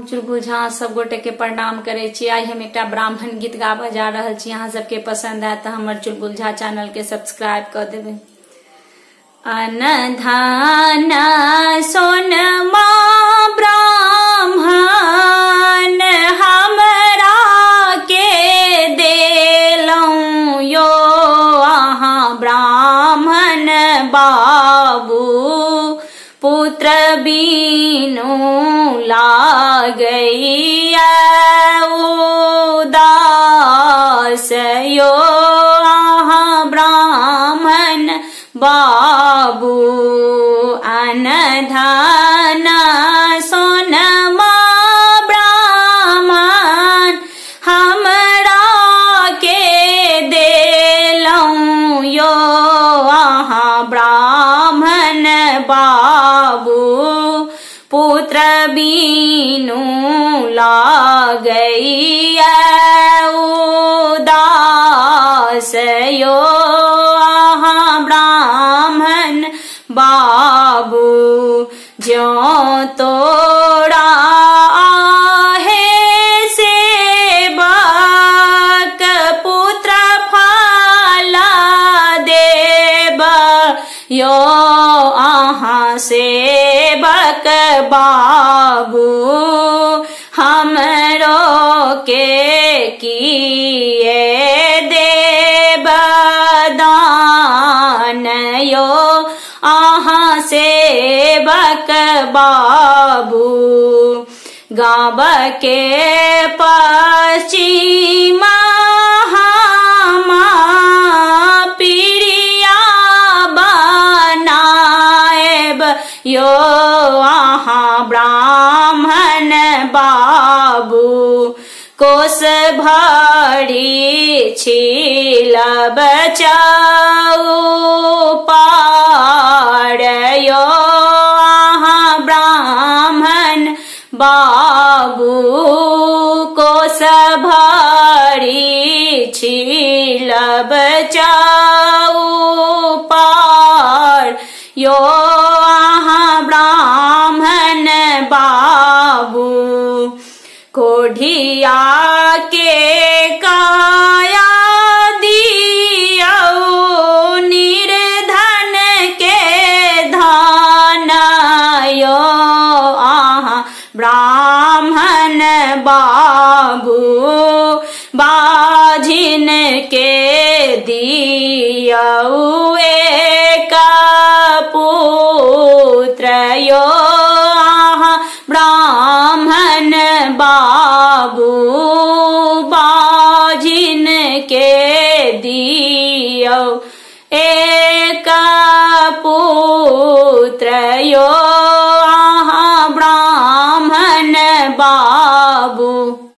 चुलबुल झा सब गोटे के प्रणाम करे छी। आई हम एक ब्राह्मण गीत गाबा जा रहल छी। अहाँ सबके पसंद आए तो हमर चुलबुल झा चैनल के सब्सक्राइब कर देबे। अन्न धान सोनमा ब्राह्मण हमरा के देलौं यो, अहाँ ब्राह्मण बाबू पुत्र बीनु लागैया उदास यो, अहाँ ब्राह्मण बाबू अन्न धन सोनमा ब्राह्मण हमरा के देलौं यो, अहाँ ब्राह्मण बाबू पुत्र बीनु लागैया उदास यो, अहाँ ब्राह्मण बाबू ज्यों तोड़ा आहे सेवक पुत्र फल देब यो, अहाँ सेवक बाबू हमरो के किए देब दान यो, अहाँ सेवक बाबू गाँव के पश्चिम यो, अहाँ ब्राह्मण बाबू कोस भरी छिलब चौपार यो, अहाँ ब्राह्मण बाबू कोस भरी छिलब चौपार यो, ब्राह्मण बाबू कोढ़िया के काया दियो, निर्धन के धन यो, अहाँ ब्राह्मण बाबू बाझिन के दियो एक पुत्र यो, अहाँ ब्राह्मण बाबू बाझिन के दियो एक पुत्र यो, अहाँ ब्राह्मण बाबू।